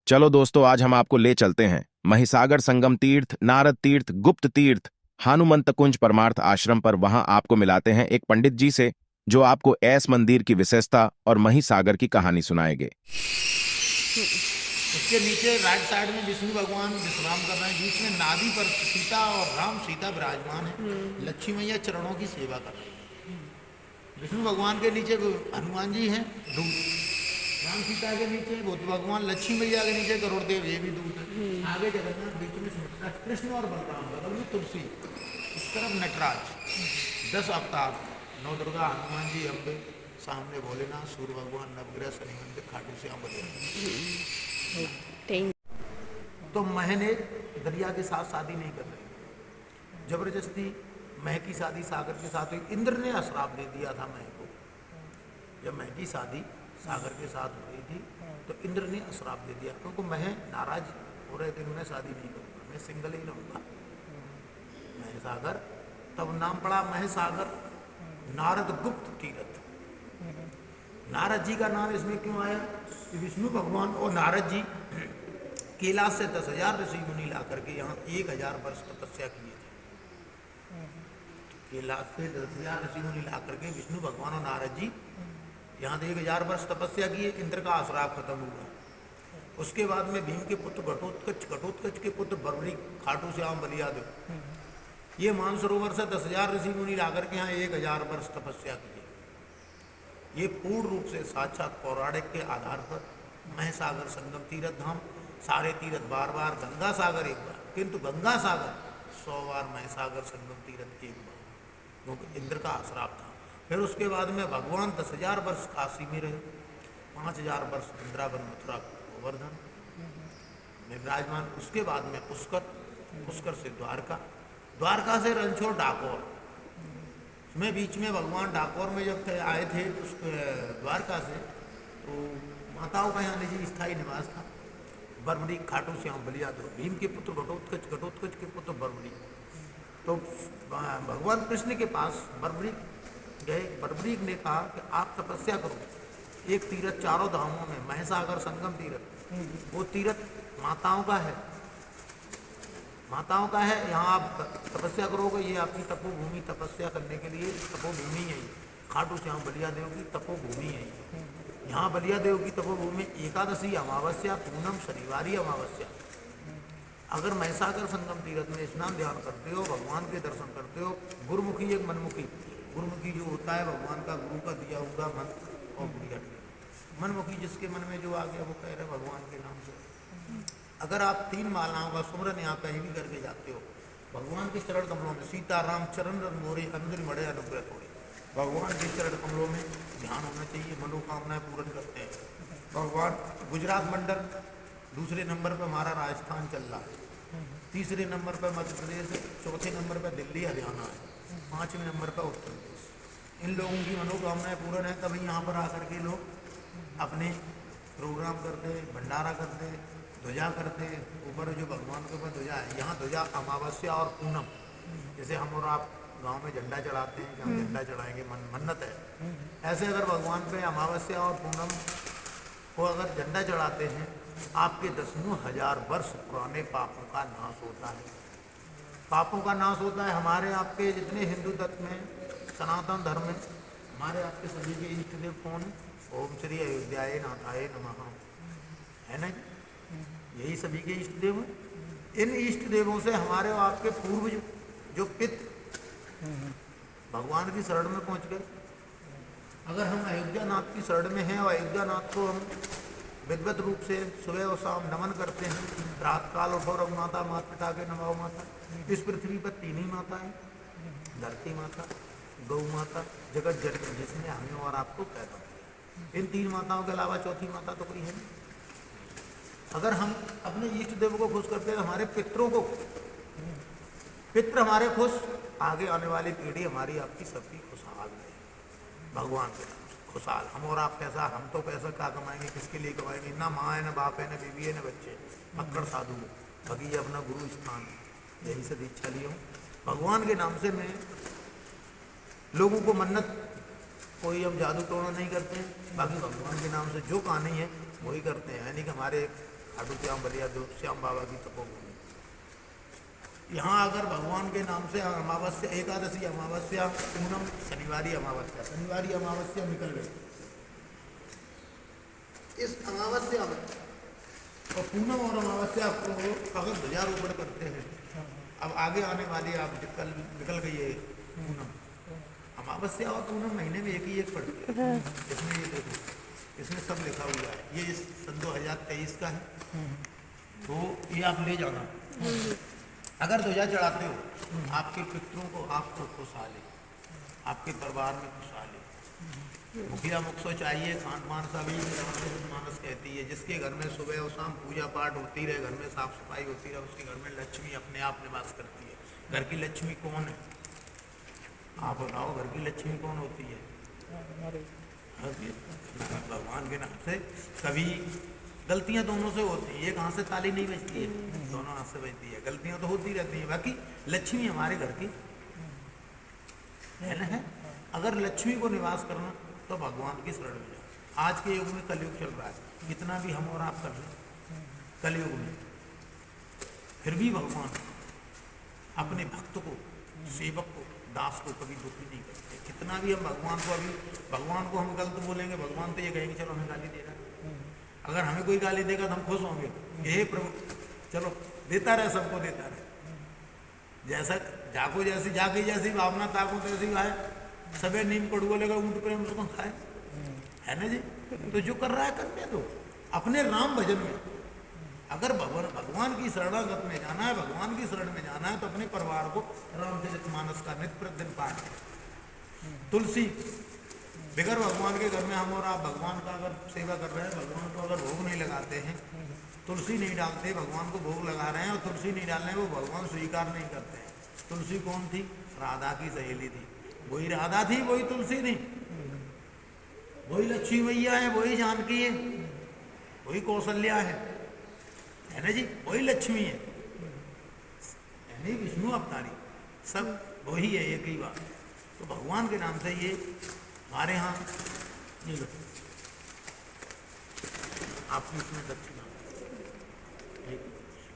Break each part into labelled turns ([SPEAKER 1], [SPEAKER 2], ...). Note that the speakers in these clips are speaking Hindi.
[SPEAKER 1] चलो दोस्तों, आज हम आपको ले चलते हैं महिसागर संगम तीर्थ, नारद तीर्थ, गुप्त तीर्थ, हनुमंत कुंज परमार्थ आश्रम पर। वहां आपको मिलाते हैं एक पंडित जी से जो आपको ऐस मंदिर की विशेषता और महिसागर की कहानी सुनाएंगे।
[SPEAKER 2] उसके नीचे राइट साइड में विष्णु भगवान विश्राम कर रहे हैं, बीच में नाभि पर सीता और राम सीता विराजमान है। लक्ष्मी मैया चरणों की सेवा कर रही है। विष्णु भगवान के नीचे हनुमान जी हैं दूत, राम सीता के नीचे बुद्ध भगवान, लक्ष्मी मैया के नीचे गरुड़देव, ये भी दूत है। आगे जगन्नाथ, बीच में सुभद्रा, कृष्ण और बलराम, बगल में तुलसी, इस तरफ नटराज, 10 अवतार, 9 दुर्गा, हनुमान जी, अम्बे, सामने भोलेनाथ, सूर्य भगवान, नवग्रह, शनि मंदिर, खाटू श्याम बलिया। तो मैंने दरिया के साथ शादी नहीं कर रही, जबरदस्ती मह की शादी सागर के साथ हुई। इंद्र ने अश्राप दे दिया था मह को। जब मह की शादी सागर के साथ हो रही थी तो इंद्र ने अश्राप दे दिया, क्योंकि मह नाराज हो रहे थे, मैं शादी नहीं करूँगा, मैं सिंगल ही रहूँगा। मह सागर, तब नाम पड़ा मह सागर, नारद गुप्त तीर्थ। नारद जी का नाम इसमें क्यों आया कि विष्णु भगवान और नारद जी कैलाश से 10,000 ऋषि मुनि ला करके यहाँ 1,000 वर्ष तपस्या किए थे। कैलाश से 10,000 ऋषि मुनि ला करके विष्णु भगवान और नारद जी यहाँ 1,000 वर्ष तपस्या किए। इंद्र का आश्राप खत्म हुआ। उसके बाद में भीम के पुत्र घटोत्कच, घटोत्कच के पुत्र बर्बरी, खाटू श्याम बलियादेव, ये मानसरोवर से 10,000 ऋषि मुनि ला करके यहाँ 1,000 वर्ष तपस्या किए। ये पूर्ण रूप से साक्षात पौराणिक के आधार पर महिसागर संगम तीर्थ धाम, सारे तीर्थ बार बार, गंगा सागर एक बार, किंतु गंगा सागर 100 बार, महिसागर संगम तीर्थ एक बार, क्योंकि इंद्र का आश्राप था। फिर उसके बाद में भगवान 10,000 वर्ष काशी में रहे, 5,000 वर्ष वृंदावन, मथुरा, गोवर्धन में विराजमान। उसके बाद में पुष्कर, पुष्कर से द्वारका, द्वारका से रणछोड़ डाकोर में, बीच में भगवान डाकोर में जब आए थे उस द्वारका से, तो माताओं का यहाँ निजी स्थायी निवास था। बर्बरी, खाटू श्याम बलियादेव, भीम के पुत्र घटोत्कच, घटोत्कच के पुत्र बर्बरी। तो भगवान कृष्ण के पास बर्बरी गए। बर्बरी ने कहा कि आप तपस्या करो, एक तीर्थ चारों धामों में, महिसागर संगम तीर्थ, वो तीर्थ माताओं का है, माताओं का है, यहाँ आप तपस्या करोगे, ये आपकी तपोभूमि, तपस्या करने के लिए तपोभूमि है। खाटू श्याम बलियादेव की तपोभूमि है। यहाँ बलियादेव की तपोभूमि में एकादशी अमावस्या, पूनम, शनिवारी अमावस्या, अगर महिसागर संगम तीर्थ में स्नान ध्यान करते हो, भगवान के दर्शन करते हो, गुरुमुखी एक मनमुखी, गुरुमुखी जो होता है भगवान का, गुरु का दिया हुआ मंत्र और गुड़िया, मनमुखी जिसके मन में जो आ गया वो कह रहे भगवान के नाम से। अगर आप 3 मालाओं का सुमरन यहाँ कहीं भी करके जाते हो, भगवान के चरण कमलों में, सीताराम चरण रन मोरे, अंजलि मड़े अनुग्रह थोड़े, भगवान के चरण कमलों में ध्यान होना चाहिए, मनोकामनाएं पूर्ण करते हैं भगवान। गुजरात मंडल, दूसरे नंबर पर हमारा राजस्थान चल रहा है, तीसरे नंबर पर मध्य प्रदेश है, चौथे नंबर पर दिल्ली हरियाणा है, 5वें नंबर पर उत्तर प्रदेश। इन लोगों की मनोकामनाएं पूर्ण है, तभी यहाँ पर आकर के लोग अपने प्रोग्राम करते, भंडारा करते, ध्वजा करते। ऊपर जो भगवान के ऊपर ध्वजा है, यहाँ ध्वजा अमावस्या और पूनम, जैसे हम और आप गांव में झंडा चढ़ाते हैं, हम झंडा चढ़ाएंगे, मन्नत है, ऐसे अगर भगवान पे अमावस्या और पूनम को अगर झंडा चढ़ाते हैं, आपके 10,000 वर्ष पुराने पापों का नाश होता है। पापों का नाश होता है। हमारे आपके जितने हिंदू तत्व में, सनातन धर्म में, हमारे आपके सभी के इष्ट देव कौन है? ओम श्री अयोध्याय नाथाय नमः, है ना? यही सभी के इष्ट देव हैं। इन इष्ट देवों से हमारे और आपके पूर्वज जो पितृ भगवान की शरण में पहुंच गए। अगर हम अयोध्या नाथ की शरण में हैं और अयोध्या नाथ को हम विद्वत रूप से सुबह और शाम नमन करते हैं, रात काल उठो रघुमाता, माता पिता के नमो माता। इस पृथ्वी पर 3 ही माता है, धरती माता, गौ माता, जगत जननी, जिसने हमें और आपको पैदा किया। इन 3 माताओं के अलावा चौथी माता तो कोई है नहीं। अगर हम अपने इष्ट देव को खुश करते हैं, हमारे पितरों को, पितृ हमारे खुश, आगे आने वाली पीढ़ी हमारी आपकी सबकी खुशहाल है, भगवान के नाम से खुशहाल। हम और आप पैसा, हम तो पैसा क्या कमाएंगे, किसके लिए कमाएंगे? ना माँ है, ना बाप है, ना बीवी है, ना बच्चे, मक्कड़ साधु हो, बाकी ये अपना गुरु स्थान है। यही से दीक्षा लिया हूँ भगवान के नाम से। मैं लोगों को मन्नत, कोई हम जादू टोना नहीं करते हैं, बाकी भगवान के नाम से जो कहानी है वही करते हैं। यानी कि हमारे खाटू श्याम बलिया देव श्याम बाबा की तपोभूमि। यहाँ अगर भगवान के नाम से अमावस्या, एकादशी अमावस्या, पूनम शनिवारी अमावस्या निकल गई, इस अमावस्या में और पूनम और अमावस्या को अगर ध्वजारोपण करते हैं, अब आगे आने वाली आप निकल गई है पूनम, अमावस्या और पूनम महीने में एक ही एक पड़ती है। इसमें ये देखो, इसमें सब लिखा हुआ है, ये सन 2023 का है, तो ये आप ले जाना। अगर ध्वजा चढ़ाते हो, आपके पितरों को आपको खुशहाली, आपके परिवार में खुशहाली, मुखिया मुख चाहिए, खान पान सभी मानस कहती है, जिसके घर में सुबह और शाम पूजा पाठ होती रहे, घर में साफ सफाई होती रहे, उसके घर में लक्ष्मी अपने आप निवास करती है। घर की लक्ष्मी कौन है, आप बताओ, घर की लक्ष्मी कौन होती है? भगवान के नाम से। कभी गलतियां दोनों से होती है, एक हाथ से ताली नहीं बजती है, दोनों हाथ से बजती है, गलतियां तो होती रहती है, बाकी लक्ष्मी हमारे घर की है ना। अगर लक्ष्मी को निवास करना तो भगवान की शरण में जाओ। आज के युग में कलयुग चल रहा है, कितना भी हम और आप कर लें कलयुग में, फिर भी भगवान अपने भक्त को, सेवक को, दास को कभी दुखी नहीं करते। कितना भी हम भगवान को, अभी भगवान को हम गलत बोलेंगे, भगवान तो ये कहेंगे चलो हमें गाली दे रहा है। अगर हमें कोई गाली देगा तो हम खुश होंगे, हे प्रभु चलो देता रहे, सबको देता रहे, जैसा जाको जैसी जाकी जैसी भावना ताको तैसी आए, सबे नीम कड़ू बोलेगा ऊँट प्रेम उसको खाए, है ना जी। तो जो कर रहा है करने दो, अपने राम भजन में। अगर भगवान की शरणागत में जाना है, भगवान की शरण में जाना है, तो अपने परिवार को रामचरितमानस का नित्य प्रतिदिन पाठ है। तुलसी, बगैर भगवान के घर में हम और आप भगवान का अगर सेवा कर रहे हैं, भगवान को अगर भोग नहीं लगाते हैं, तुलसी नहीं डालते, भगवान को भोग लगा रहे हैं और तुलसी नहीं डाल रहे हैं, वो भगवान स्वीकार नहीं करते हैं। तुलसी कौन थी? राधा की सहेली थी, वही राधा थी, वही तुलसी थी, वही लक्ष्मी मैया है, वही जानकी है, वही कौशल्या है ना जी, वही लक्ष्मी है, यानी विष्णु अवतारी, सब वही है, एक ही बात। तो भगवान के नाम से ये हमारे यहाँ आपकी इसमें दक्षिणा,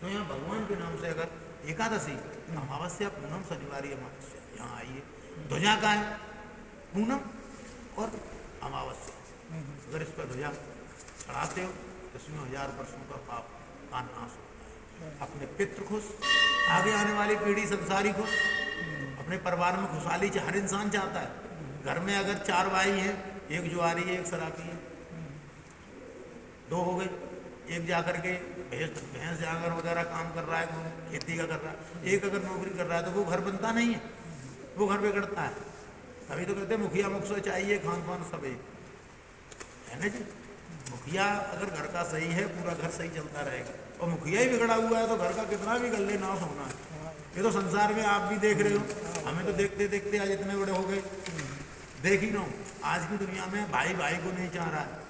[SPEAKER 2] तो यहाँ भगवान के नाम से अगर एकादशी, अमावस्या, पूनम, शनिवारी अमावस्या, यहाँ आइए। ध्वजा का है पूनम और अमावस्या, अगर इस पर ध्वजा चढ़ाते हो तो इसमें 1000 वर्षों का पाप का नाश होता है। अपने पितृ खुश, आगे आने वाली पीढ़ी संसारी खुश, अपने परिवार में खुशहाली हर इंसान चाहता है। घर में अगर 4 भाई हैं, एक जुआरी है, एक शराबी है, 2 हो गए, एक जाकर के भैंस जाकर वगैरह काम कर रहा है, खेती का कर रहा है, एक अगर नौकरी कर रहा है, तो वो घर बनता नहीं है, वो घर बिगड़ता है। तभी तो कहते हैं मुखिया मुख से चाहिए, खान पान सब एक, है ना जी। मुखिया अगर घर का सही है, पूरा घर सही चलता रहेगा, और मुखिया ही बिगड़ा हुआ है तो घर का कितना भी गले नाश होना है। ये तो संसार में आप भी देख रहे हो, हमें तो देखते देखते आज इतने बड़े हो गए, देख ही रहा हूँ। आज की दुनिया में भाई भाई को नहीं चाह रहा है।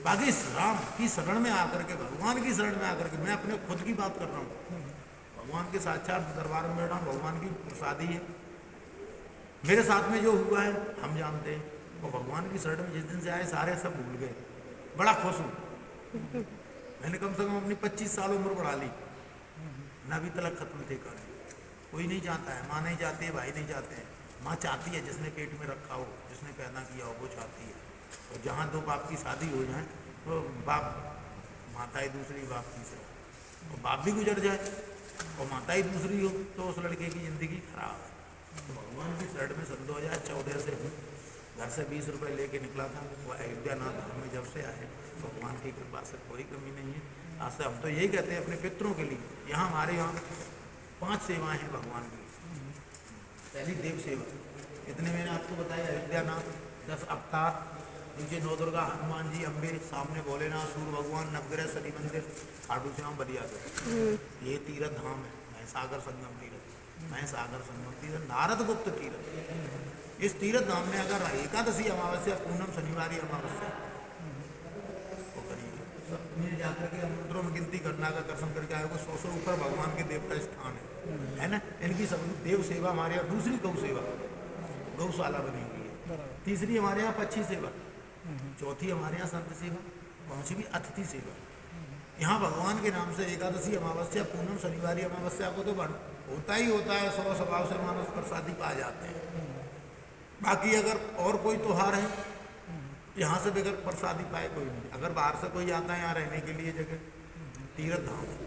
[SPEAKER 2] बाकी राम की शरण में आकर के, भगवान की शरण में आकर के, मैं अपने खुद की बात कर रहा हूँ, भगवान के साक्षात दरबार में बैठा हूँ, भगवान की प्रसादी है। मेरे साथ में जो हुआ है हम जानते हैं, वो भगवान की शरण में जिस दिन से आए सारे सब भूल गए। बड़ा खुश हूँ, मैंने कम से कम अपनी 25 साल उम्र बढ़ा ली, न अभी तक खत्म थे कर। कोई नहीं चाहता है, माँ नहीं चाहती है, भाई नहीं चाहते हैं। माँ चाहती है जिसने पेट में रखा हो, जिसने पैदा किया हो, वो चाहती है। और जहाँ 2 बाप की शादी हो जाए तो बाप माता ही दूसरी, बाप तीसरा, और बाप भी गुजर जाए और माता ही दूसरी हो, तो उस लड़के की ज़िंदगी खराब है। तो भगवान की शरण में सन 2014 से हूँ, घर से 20 रुपये लेके निकला था। वो अयोध्या नाथ धाम में जब से आए, भगवान की कृपा से कोई कमी नहीं है। आज से हम तो यही कहते हैं अपने पितरों के लिए, यहाँ हमारे यहाँ 5 सेवाएँ हैं भगवान की। पहली देव सेवा, इतने मैंने आपको बताया, अयोध्या नाथ, 10 अवतार, नीचे 9 दुर्गा, हनुमान जी, अम्बे, सामने भोलेनाथ, सूर्य भगवान, नवग्रह, शनि मंदिर, खाटू श्याम बलिया। ये तीर्थ धाम है, महसागर संगम तीर्थ, महसागर संगम तीर्थ, नारद गुप्त तीर्थ। इस तीर्थ धाम में अगर एकादशी अमावस्या, पूनम, शनिवारी अमावस्या वो करिए, जाकर के मंत्रों में गिनती करना, का दर्शन करके आएगा, 100 ऊपर भगवान के देवता स्थान है ना। इनकी सब देव सेवा हमारे यहाँ। दूसरी गौ सेवा, गौशाला बनी हुई है। तीसरी हमारे यहाँ पक्षी सेवा, चौथी हमारे यहाँ संत सेवा, 5वीं अतिथि सेवा, यहाँ भगवान के नाम से एकादशी अमावस्या पूनम शनिवारी अमावस्या को तो होता ही होता है, स्वभाव से मानस प्रसादी पा जाते हैं। बाकी अगर और कोई त्योहार है यहाँ से बगैर प्रसादी पाए कोई नहीं। अगर बाहर से कोई आता है यहाँ रहने के लिए जगह, तीर्थ धाम है,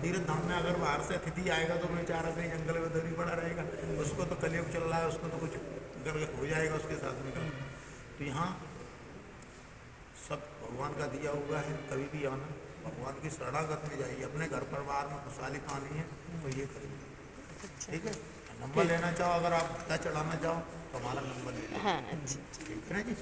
[SPEAKER 2] तीर्थ धाम में अगर बाहर से अतिथि आएगा तो बेचारा कहीं जंगल में दरी पड़ा रहेगा, उसको तो कलयुग चल रहा है, उसको तो कुछ हो जाएगा उसके साथ में। तो यहाँ सब भगवान का दिया हुआ है, कभी भी आना, भगवान की शरणागत में जाइए, अपने घर परिवार में खुशहाली पानी है तो ये करिए। ठीक है, नंबर लेना चाहो, अगर आप क्या चढ़ाना चाहो तो हमारा नंबर ले,
[SPEAKER 3] हाँ अच्छा।
[SPEAKER 2] ठीक है ना जी।